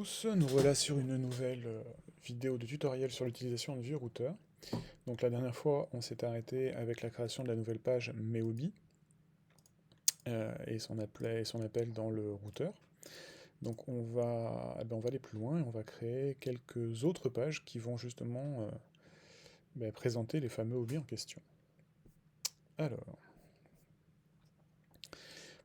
tous, nous voilà sur une nouvelle vidéo de tutoriel sur l'utilisation de ViewRouter. Donc la dernière fois, on s'est arrêté avec la création de la nouvelle page Mes hobbies et son appel dans le routeur. Donc on va aller plus loin et on va créer quelques autres pages qui vont justement présenter les fameux hobbies en question. Alors,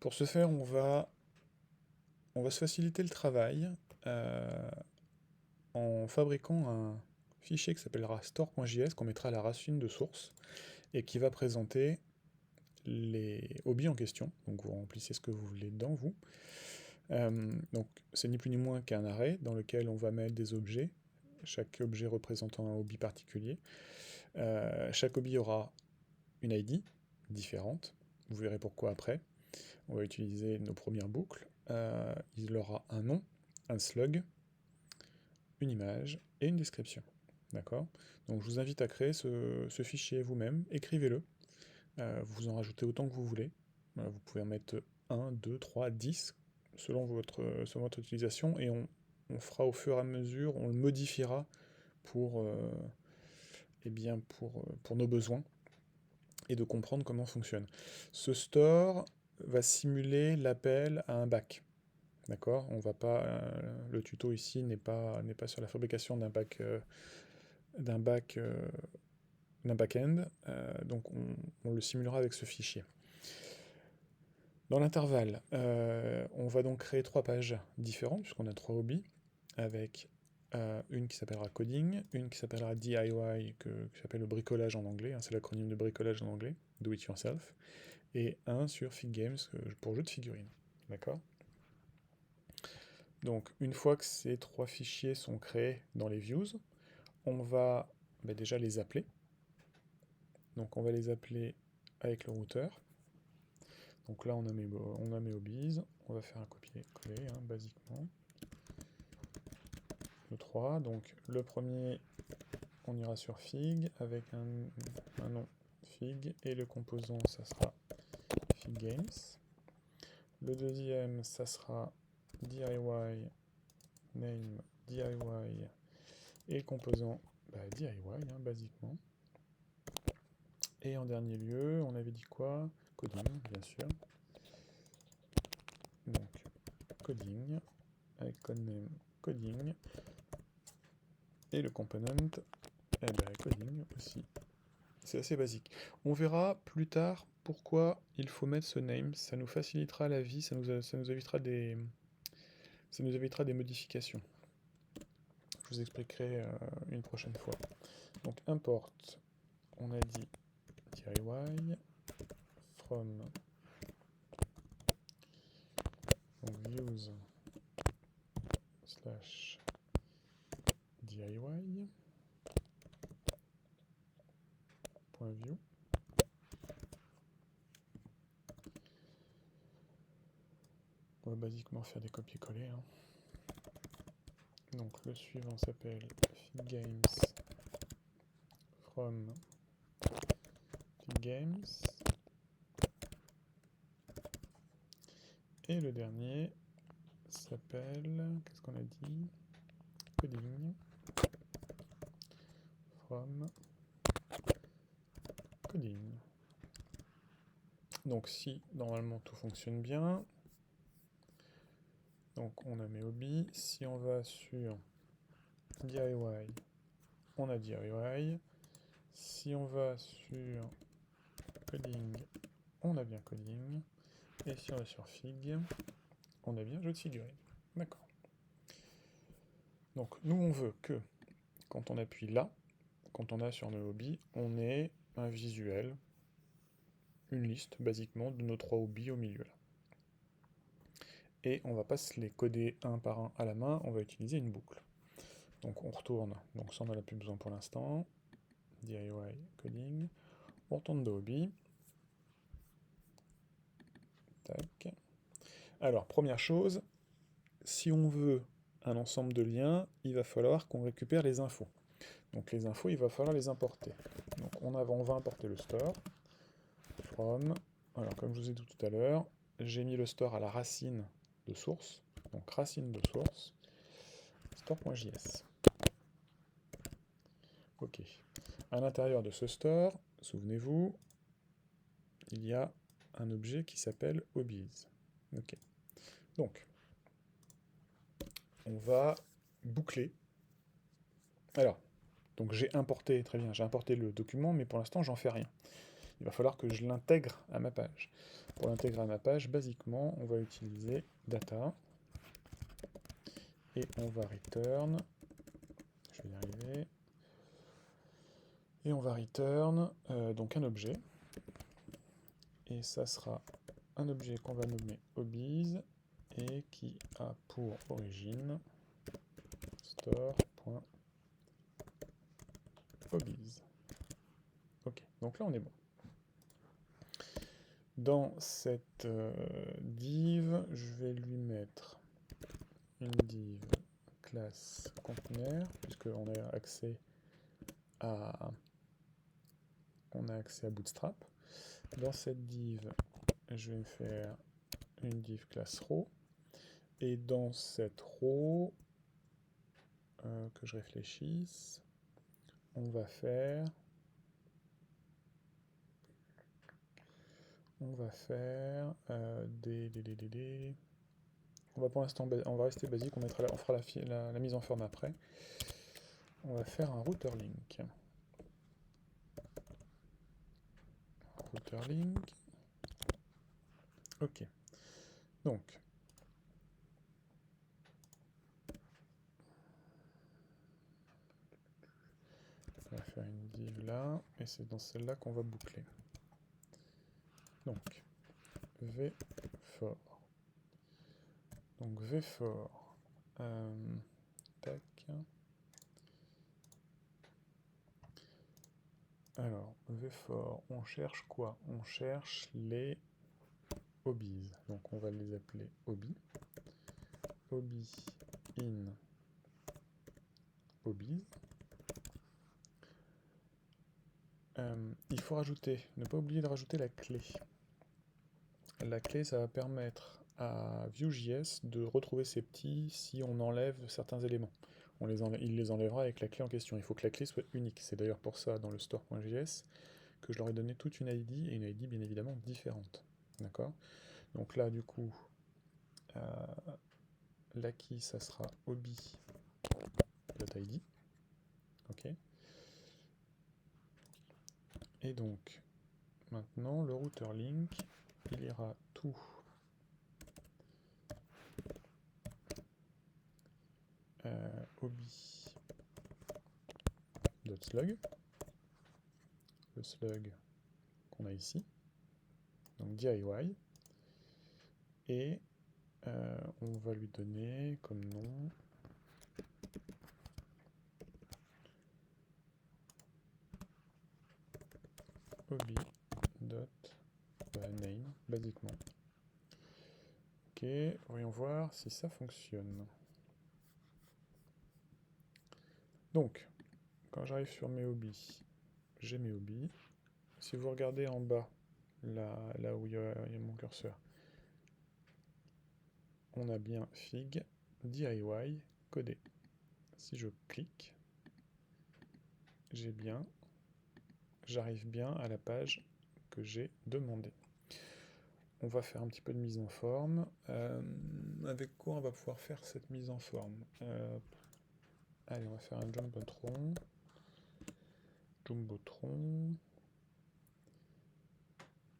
pour ce faire, on va se faciliter le travail en fabriquant un fichier qui s'appellera store.js qu'on mettra à la racine de source et qui va présenter les hobbies en question. Donc vous remplissez ce que vous voulez dedans, vous. Donc c'est ni plus ni moins qu'un array dans lequel on va mettre des objets, chaque objet représentant un hobby particulier. Chaque hobby aura une ID différente, vous verrez pourquoi après. On va utiliser nos premières boucles. Il aura un nom, un slug, une image et une description. D'accord? Donc je vous invite à créer ce fichier vous-même, écrivez-le. Vous en rajoutez autant que vous voulez. Vous pouvez en mettre 1, 2, 3, 10, selon votre utilisation, et on fera au fur et à mesure, on le modifiera pour, pour nos besoins, et de comprendre comment fonctionne. Ce store va simuler l'appel à un back. D'accord? On va pas, le tuto ici n'est pas sur la fabrication d'un back-end, donc on le simulera avec ce fichier. Dans l'intervalle, on va donc créer 3 pages différentes, puisqu'on a 3 hobbies, avec une qui s'appellera coding, une qui s'appellera DIY, qui s'appelle le bricolage en anglais, hein, c'est l'acronyme de bricolage en anglais, do it yourself, et un sur Fig Games pour jeu de figurines. D'accord? Donc, une fois que ces 3 fichiers sont créés dans les views, on va déjà les appeler. Donc, on va les appeler avec le routeur. Donc là, on a mes hobbies. On va faire un copier-coller, hein, basiquement. Le 3. Donc le premier, on ira sur Fig avec un nom Fig. Et le composant, ça sera Fig Games. Le deuxième, ça sera DIY, name DIY. Et le composant, DIY, hein, basiquement. Et en dernier lieu, on avait dit quoi? Coding, bien sûr. Donc, coding, avec codename coding. Et le component, coding aussi. C'est assez basique. On verra plus tard pourquoi il faut mettre ce name. Ça nous facilitera la vie, ça nous évitera des modifications. Je vous expliquerai une prochaine fois. Donc import, on a dit DIY from views slash DIY .view. On va basiquement faire des copier-coller. Hein. Donc le suivant s'appelle Figgames from Figgames. Et le dernier s'appelle, qu'est-ce qu'on a dit? Coding from coding. Donc si normalement tout fonctionne bien, donc on a mes hobbies. Si on va sur DIY, on a DIY. Si on va sur coding, on a bien coding. Et si on va sur Fig, on a bien jeu de figurines. D'accord. Donc nous on veut que quand on appuie là, quand on a sur nos hobbies, on ait un visuel, une liste basiquement de nos 3 hobbies au milieu là. Et on va pas se les coder un par un à la main, on va utiliser une boucle. Donc on retourne, donc ça on n'en a plus besoin pour l'instant, DIY coding, on retourne de hobby. Tac. Alors première chose, si on veut un ensemble de liens, il va falloir qu'on récupère les infos. Donc les infos, il va falloir les importer. Donc on va importer le store, from, alors comme je vous ai dit tout à l'heure, j'ai mis le store à la racine de source, donc racine de source. store.js. Ok. À l'intérieur de ce store, souvenez-vous, il y a un objet qui s'appelle hobbies. Ok. Donc, on va boucler. Alors, donc j'ai importé, très bien, j'ai importé le document, mais pour l'instant, j'en fais rien. Il va falloir que je l'intègre à ma page. Pour l'intégrer à ma page, basiquement, on va utiliser data et on va return. Je vais y arriver. Et on va return donc un objet. Et ça sera un objet qu'on va nommer hobbies et qui a pour origine store.hobbies. Ok, donc là on est bon. Dans cette div, je vais lui mettre une div classe container, puisqu'on a accès à Bootstrap. Dans cette div, je vais me faire une div classe row. Et dans cette row, que je réfléchisse, on va faire des. On va pour l'instant, on va rester basique, on fera la mise en forme après. On va faire un router link. Router link. Ok. Donc, on va faire une div là, et c'est dans celle-là qu'on va boucler. Donc, v_for. Donc v_for. Tac. Alors, v_for, on cherche quoi? On cherche les hobbies. Donc on va les appeler hobby. Hobby in hobbies. Il faut rajouter, ne pas oublier de rajouter la clé. La clé, ça va permettre à Vue.js de retrouver ses petits si on enlève certains éléments. Il les enlèvera avec la clé en question. Il faut que la clé soit unique. C'est d'ailleurs pour ça, dans le store.js, que je leur ai donné toute une ID, et une ID bien évidemment différente. D'accord? Donc là, du coup, la key, ça sera hobby.id. Ok. Et donc, maintenant, le router link, il ira tout hobby.slug, le slug qu'on a ici, donc DIY, et on va lui donner comme nom hobby.name, basiquement. Ok, voyons voir si ça fonctionne. Donc, quand j'arrive sur mes hobbies, j'ai mes hobbies. Si vous regardez en bas, là où il y a mon curseur, on a bien Fig, DIY, codé. Si je clique, j'arrive bien à la page que j'ai demandée. On va faire un petit peu de mise en forme. Avec quoi on va pouvoir faire cette mise en forme? Allez, on va faire un Jumbotron.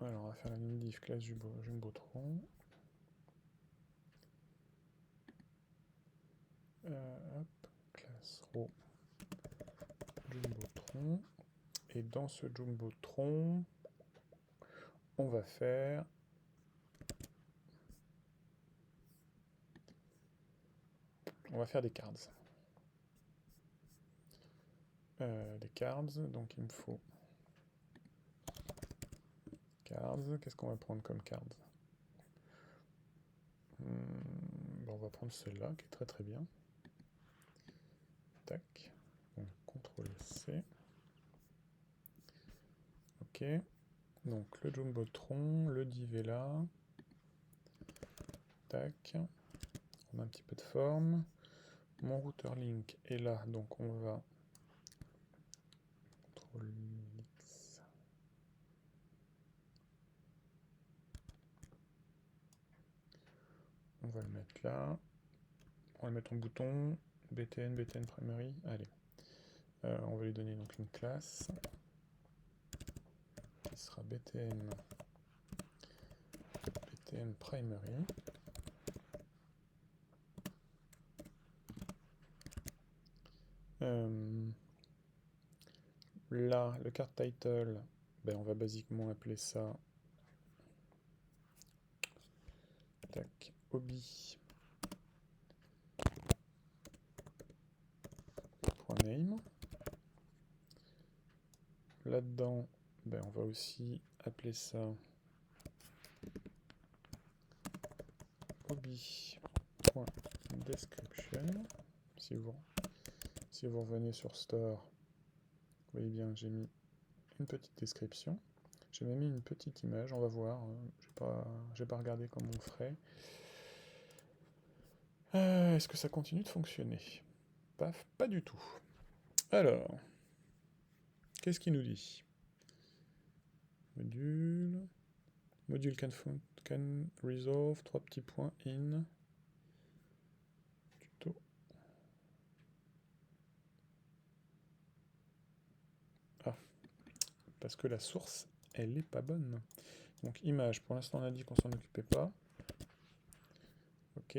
Alors, on va faire la mini div classe Jumbotron. Hop, classe row Jumbotron. Et dans ce Jumbotron, on va faire des cards. Donc il me faut cards. Qu'est-ce qu'on va prendre comme cards? On va prendre celle-là qui est très très bien. Tac. Donc CTRL-C. Ok. Donc le Jumbotron, le div est là. Tac. On a un petit peu de forme. Mon routeur link est là, donc on va CTRL X. On va le mettre là. On va le mettre en bouton. BTN, BTN Primary. Allez. On va lui donner donc une classe qui sera BTN Primary. Là, le card title, ben, on va basiquement appeler ça tac, hobby.name. Là-dedans, ben, on va aussi appeler ça hobby.description. Si vous revenez sur Store, vous voyez bien, j'ai mis une petite description. J'ai même mis une petite image, on va voir. J'ai pas regardé comment on ferait. Est-ce que ça continue de fonctionner? Paf, pas du tout. Alors, qu'est-ce qu'il nous dit? Module can resolve, 3 petits points in. Tuto. Ah, parce que la source, elle est pas bonne. Donc image, pour l'instant on a dit qu'on s'en occupait pas. Ok.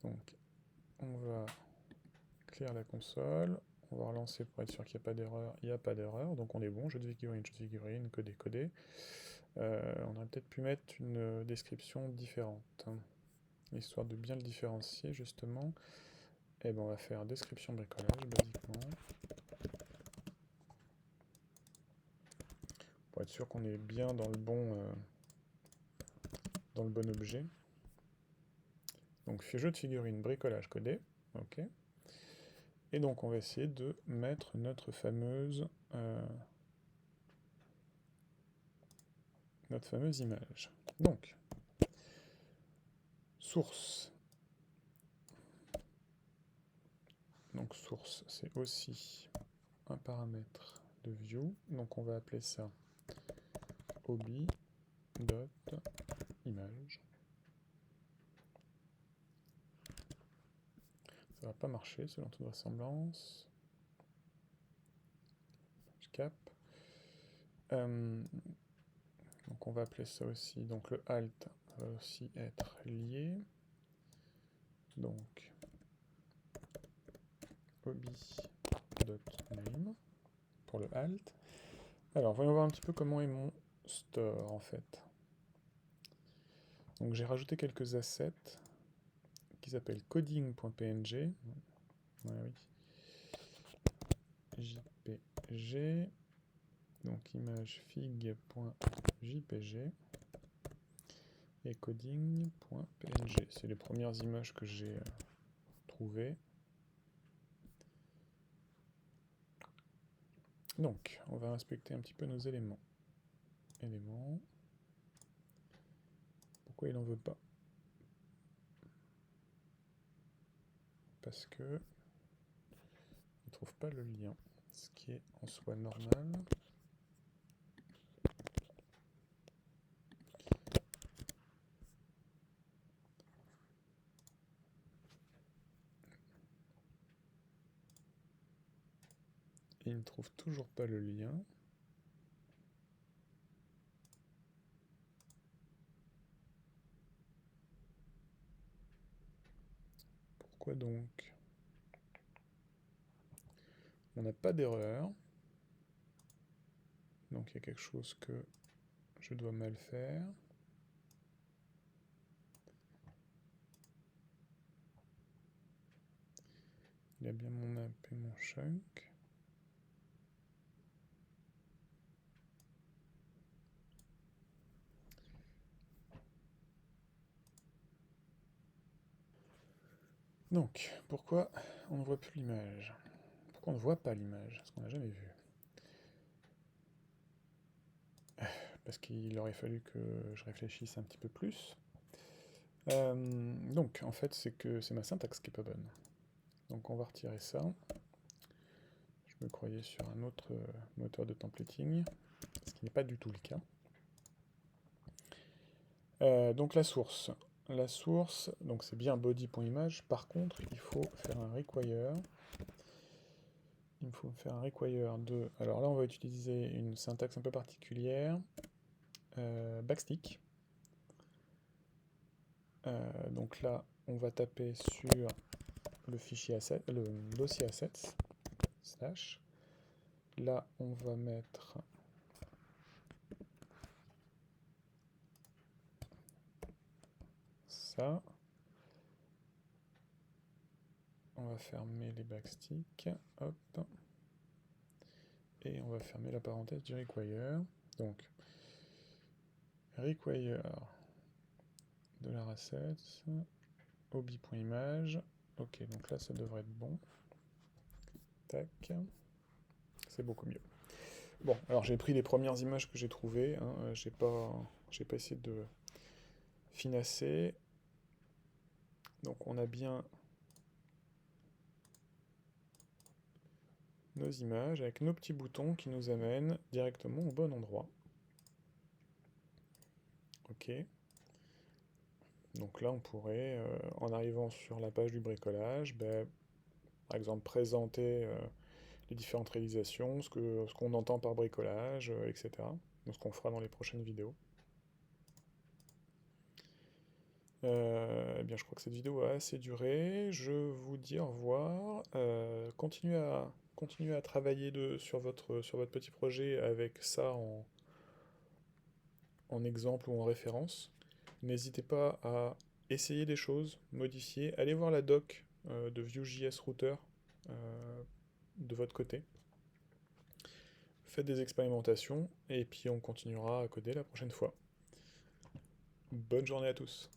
Donc on va clear la console. On va relancer pour être sûr qu'il n'y a pas d'erreur. Il n'y a pas d'erreur, donc on est bon. Jeu de figurine, codé. On aurait peut-être pu mettre une description différente, hein, histoire de bien le différencier justement. Et ben on va faire description bricolage basiquement. Pour être sûr qu'on est bien dans le bon objet. Donc jeu de figurine, bricolage codé. Ok. Et donc on va essayer de mettre notre fameuse image. Donc, source. Donc source, c'est aussi un paramètre de view. Donc on va appeler ça hobby.image. Ça va pas marcher selon toute vraisemblance. Je cap. Donc on va appeler ça aussi. Donc le alt va aussi être lié. Donc hobby.name pour le alt. Alors voyons voir un petit peu comment est mon store en fait. Donc j'ai rajouté quelques assets qui s'appellent coding.png. Ouais, oui. JPG. Donc image fig.jpg et coding.png. C'est les premières images que j'ai trouvées. Donc, on va inspecter un petit peu nos éléments. Pourquoi il n'en veut pas? Parce que il ne trouve pas le lien, ce qui est en soi normal. Il ne trouve toujours pas le lien. Pourquoi donc? On n'a pas d'erreur. Donc il y a quelque chose que je dois mal faire. Il y a bien mon app et mon chunk. Donc, pourquoi on ne voit plus l'image? Pourquoi on ne voit pas l'image? Parce qu'on n'a jamais vu. Parce qu'il aurait fallu que je réfléchisse un petit peu plus. Donc, en fait, c'est que c'est ma syntaxe qui est pas bonne. Donc, on va retirer ça. Je me croyais sur un autre moteur de templating, ce qui n'est pas du tout le cas. Donc, la source. La source, donc c'est bien body.image. Par contre, il faut faire un require. Il me faut faire un require de... Alors là, on va utiliser une syntaxe un peu particulière. Backstick. Donc là, on va taper sur le fichier asset, le dossier assets, slash. Là, on va mettre ça. On va fermer les backsticks. Hop. Et on va fermer la parenthèse du require. Donc, require de la assets, obi.image. Ok, donc là, ça devrait être bon. Tac. C'est beaucoup mieux. Bon, alors j'ai pris les premières images que j'ai trouvées. Hein, j'ai pas essayé de finasser. Donc on a bien nos images avec nos petits boutons qui nous amènent directement au bon endroit. Ok. Donc là on pourrait, en arrivant sur la page du bricolage, par exemple présenter les différentes réalisations, ce qu'on entend par bricolage, etc. Donc ce qu'on fera dans les prochaines vidéos. Eh bien, je crois que cette vidéo a assez duré. Je vous dis au revoir. Continuez à travailler sur votre petit projet avec ça en exemple ou en référence. N'hésitez pas à essayer des choses, modifier. Allez voir la doc de Vue.js Router de votre côté. Faites des expérimentations et puis on continuera à coder la prochaine fois. Bonne journée à tous.